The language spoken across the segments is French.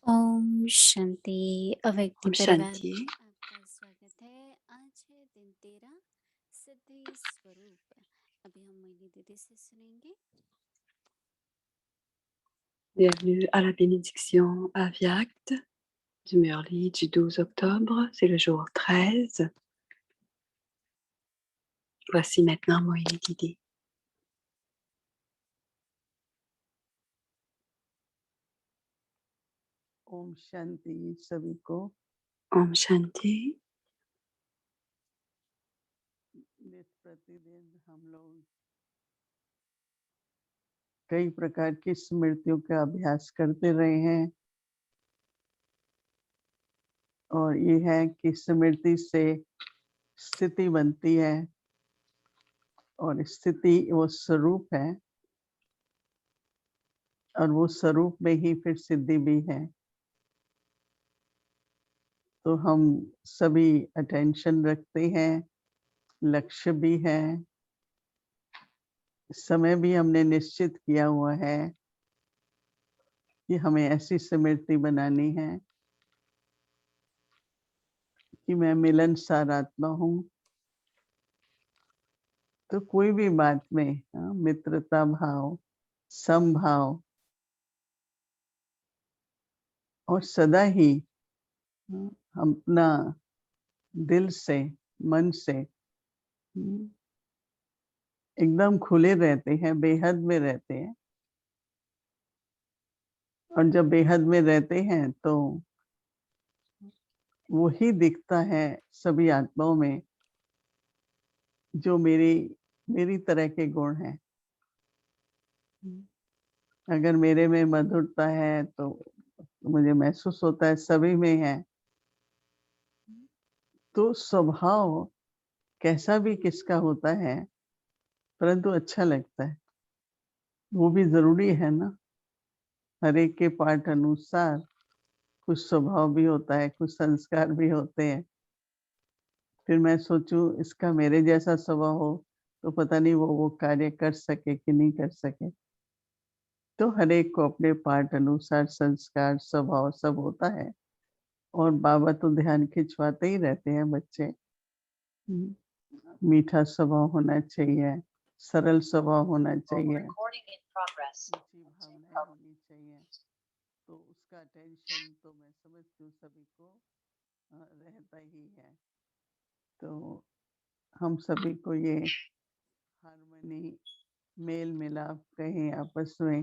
ओम शांति अव्यक्ति ओम परिवार शांति। में आपका स्वागत है। आज है दिन 13 सिद्धि स्वरूप। अभी हम मोहिनी दीदी से सुनेंगे। Bienvenue à la bénédiction Avyakt du Murli du 12 octobre. C'est le jour 13. Voici maintenant Mohini Didi. Om शांति सभी को। Om Shanti. नित्य प्रतिदिन हम लोग कई प्रकार की स्मृतियों का अभ्यास करते रहे हैं और ये है कि स्मृति से स्थिति बनती है और स्थिति वो स्वरूप है और वो स्वरूप में ही फिर सिद्धि भी है। तो हम सभी अटेंशन रखते हैं, लक्ष्य भी है, समय भी हमने निश्चित किया हुआ है कि हमें ऐसी स्मृति बनानी है कि मैं मिलनसार आत्मा हूँ। तो कोई भी बात में मित्रता भाव, समभाव और सदा ही हम अपना दिल से, मन से एकदम खुले रहते हैं, बेहद में रहते हैं। और जब बेहद में रहते हैं तो वही दिखता है सभी आत्माओं में जो मेरी तरह के गुण हैं। अगर मेरे में मधुरता है तो मुझे महसूस होता है सभी में है। तो स्वभाव कैसा भी किसका होता है परंतु अच्छा लगता है, वो भी जरूरी है ना। हर एक के पाठ अनुसार कुछ स्वभाव भी होता है, कुछ संस्कार भी होते हैं। फिर मैं सोचूं इसका मेरे जैसा स्वभाव हो तो पता नहीं वो कार्य कर सके कि नहीं कर सके। तो हर एक को अपने पाठ अनुसार संस्कार, स्वभाव सब होता है और बाबा तो ध्यान खिंचवाते ही रहते हैं बच्चे। मीठा स्वभाव होना चाहिए, सरल स्वभाव होना चाहिए, ऊंची भावनाएं होनी चाहिए। तो उसका टेंशन तो मैं समझती हूँ सभी को रहता ही है। तो हम सभी को ये हार्मनी, मेल मिलाप कहें आपस में,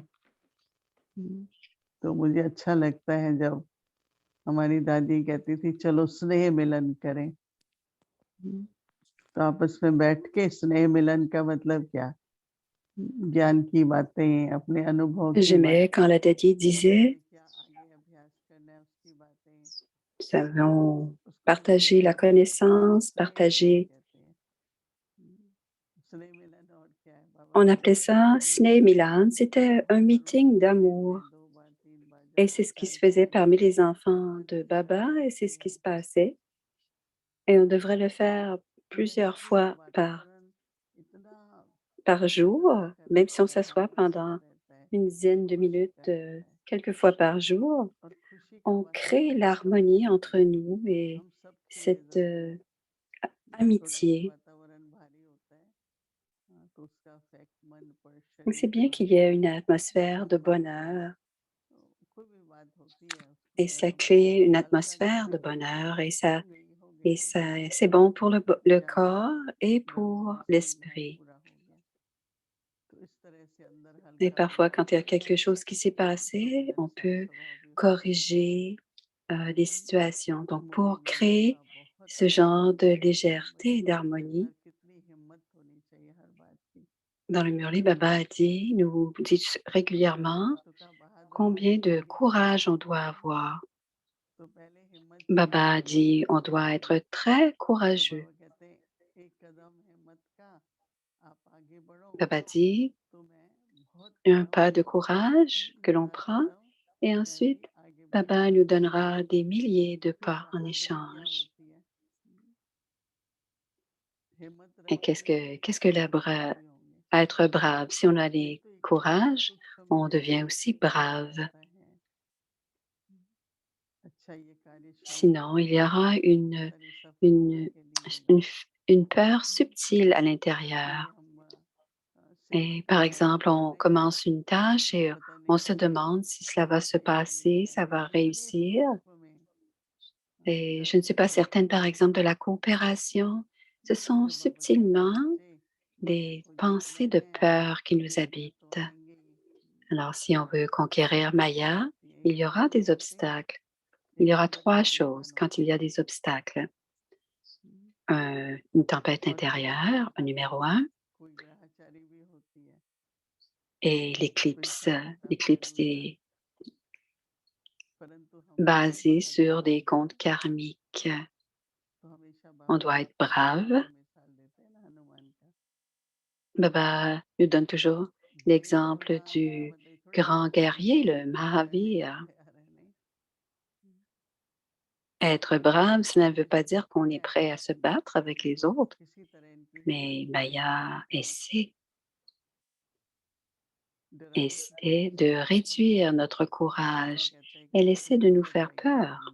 तो मुझे अच्छा लगता है जब हमारी दादी कहती थी चलो स्नेह मिलन करें। तो आपस में बैठ के स्नेह मिलन का मतलब क्या? ज्ञान की बातें, अपने अनुभव की J'aimais बातें, quand la Tati disait, क्या आगे अभ्यास करना है उसकी बातें, nous avons उसको हम partagé la connaissance, स्नेह मिलन partagé, कहते हैं। स्नेह मिलन और क्या है? बाबा on कहते appelait हैं ça Sneh Milan. C'était un चलो meeting दिन d'amour. में 2 बार 3 बार Et जब c'est ce qui होता se है faisait तो parmi les enfants बात de अच्छी Baba et c'est लगती ce qui है। se passait. Et on devrait le faire plusieurs क्योंकि fois वातावरण इतना par jour, प्रसन्न même si करता on है, s'assoit अच्छा pendant रहता है, une dizaine de खुशी minutes, का रहता है quelques fois par jour, और खुशी का on crée वातावरण जब l'harmonie बनता entre है nous et हम सबके लिए cette जरूरी है। थोड़ा ही amitié. वातावरण भारी होता है तो उसका इफेक्ट मन पर, Donc c'est शरीर bien पर, qu'il y ait une आत्मा atmosphère de पर, bonheur तो कोई भी बात होती है et उसको ça जरा crée une हल्का atmosphère de करके bonheur et हो ça गई हो et गई है, ça c'est bon pour le जाने दो, corps et बस pour बस वही है, l'esprit. पूरा हो गया। तो इस तरह से अंदर Et हल्का parfois, होता quand il y a है quelque chose qui s'est तो passé, on मिलनसार peut स्वभाव भी होता है। corriger des situations. तो Donc, मुरली pour बोलने créer का बहुत ce आनंद genre de आता है और légèreté et बच्चों के d'harmonie, अंदर कितनी हिम्मत होनी चाहिए हर बात की। dans le Murli, Baba a dit, nous dit régulièrement फालतू का बहादुर combien होने de की जरूरत courage on नहीं doit है। avoir. तो पहले हिम्मत Baba चाहिए a dit, on doit être très तो courageux. बाबा कहते हैं एक कदम हिम्मत का आप आगे बढ़ो Baba dit, तो मैं बहुत un कदम pas de courage que l'on 1000 prend कदम et मैं भी ensuite, आगे Baba बढ़ूंगा। nous donnera des milliers de फिर pas en बहादुरी क्या échange. होती है? हिम्मत Et रखेंगे qu'est-ce que तो la बहादुर भी होंगे। être brave? Si on a एक les तो एक courage, सूक्ष्म on में devient aussi brave. आता है Sinon, il y aura une, une peur subtile à l'intérieur. Et par exemple, on commence une tâche et on se demande si cela va se passer, ça va réussir. Et je ne suis pas certaine, par exemple, de la coopération. Ce sont subtilement des pensées de peur qui nous habitent. Alors, si on veut conquérir Maya, il y aura des obstacles. Il y aura 3 choses quand il y a des obstacles. Une tempête intérieure, numéro 1, et l'éclipse est basée sur des comptes karmiques. On doit être brave. Baba nous donne toujours l'exemple du grand guerrier, le Mahavir. Être brave, cela ne veut pas dire qu'on est prêt à se battre avec les autres, mais Maya essaie de réduire notre courage. Elle essaie de nous faire peur.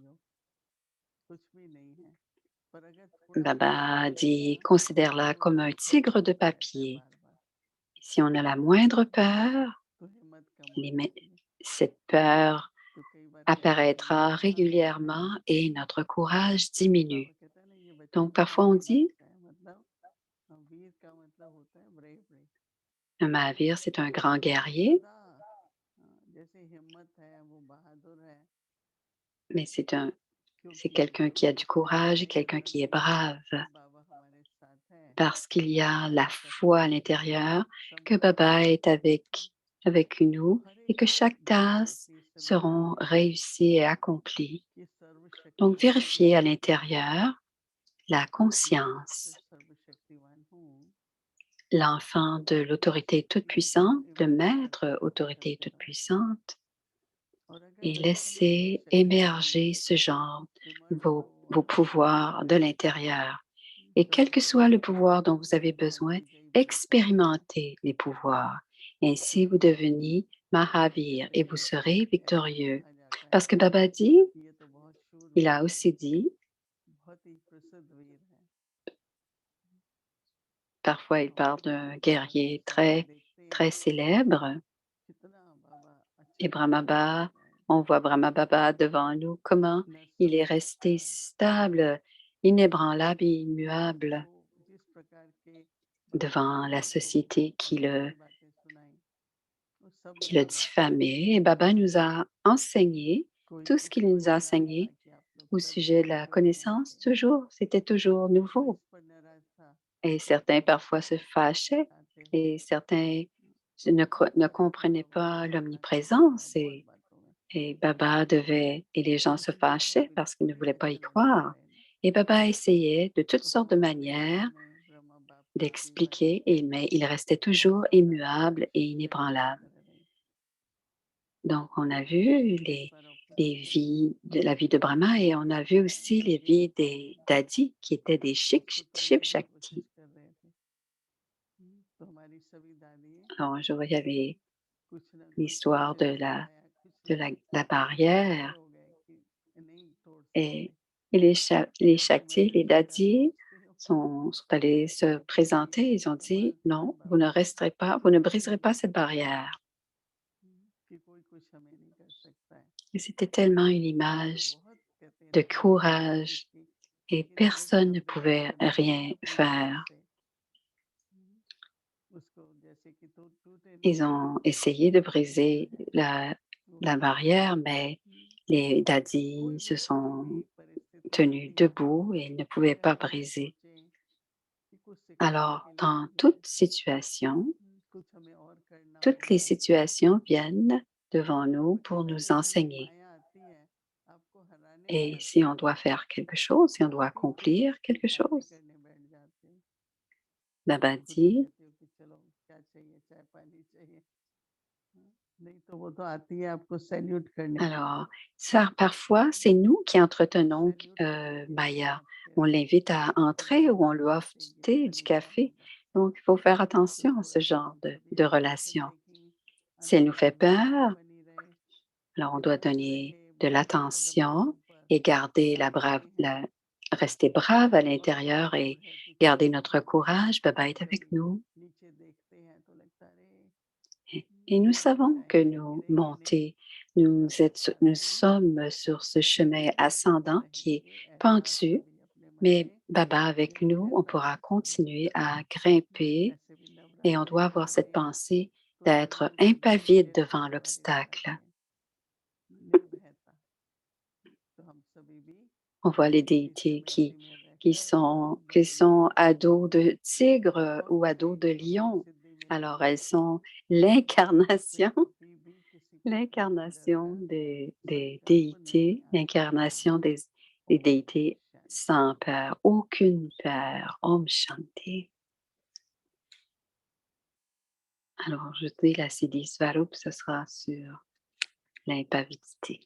Baba dit, considère-la comme un tigre de papier. Si on a la moindre peur, cette peur apparaîtra régulièrement et notre courage diminue. Donc, parfois on dit, un Mahavir, c'est un grand guerrier, mais c'est quelqu'un qui a du courage et quelqu'un qui est brave, parce qu'il y a la foi à l'intérieur que Baba est avec nous et que chaque tâche seront réussies et accomplies. Donc, vérifiez à l'intérieur la conscience. L'enfant de l'autorité toute-puissante, le maître autorité toute-puissante, et laissez émerger ce genre, vos pouvoirs de l'intérieur. Et quel que soit le pouvoir dont vous avez besoin, expérimentez les pouvoirs. Ainsi, vous devenez Mahavir et vous serez victorieux. Parce que Baba dit, il a aussi dit, parfois il parle d'un guerrier très, très célèbre. Et Brahma, on voit Brahma Baba devant nous, comment il est resté stable, inébranlable et immuable devant la société qui l'a diffamé. Et Baba nous a enseigné tout ce qu'il nous a enseigné au sujet de la connaissance, c'était toujours nouveau. Et certains parfois se fâchaient et certains ne comprenaient pas l'omniprésence et Baba et les gens se fâchaient parce qu'ils ne voulaient pas y croire. Et Baba essayait de toutes sortes de manières d'expliquer, mais il restait toujours immuable et inébranlable. Donc, on a vu la vie de Brahma et on a vu aussi les vies des Dadis qui étaient des Shiv Shakti. Alors, un jour, il y avait l'histoire de la barrière et les Shakti, les Dadis sont allés se présenter. Ils ont dit, non, vous ne resterez pas, vous ne briserez pas cette barrière. Et c'était tellement une image de courage et personne ne pouvait rien faire. Ils ont essayé de briser la barrière, mais les dadis se sont tenus debout et ils ne pouvaient pas briser. Alors, dans toute situation, toutes les situations viennent devant nous pour nous enseigner. Et si on doit faire quelque chose, si on doit accomplir quelque chose, Baba dit, alors, ça, parfois, c'est nous qui entretenons Maya. On l'invite à entrer ou on lui offre du thé, du café. Donc, il faut faire attention à ce genre de relation. Si elle nous fait peur, alors on doit donner de l'attention et rester brave à l'intérieur et garder notre courage. Baba est avec nous. Et nous savons que nous sommes sur ce chemin ascendant qui est pentu, mais Baba avec nous, on pourra continuer à grimper et on doit avoir cette pensée d'être impavide devant l'obstacle. On voit les déités qui sont à dos de tigre ou à dos de lion. Alors, elles sont l'incarnation des déités, l'incarnation des déités sans peur, aucune peur. Om Shanti. Alors, je dis la Siddhi Swarup, ce sera sur l'impavidité.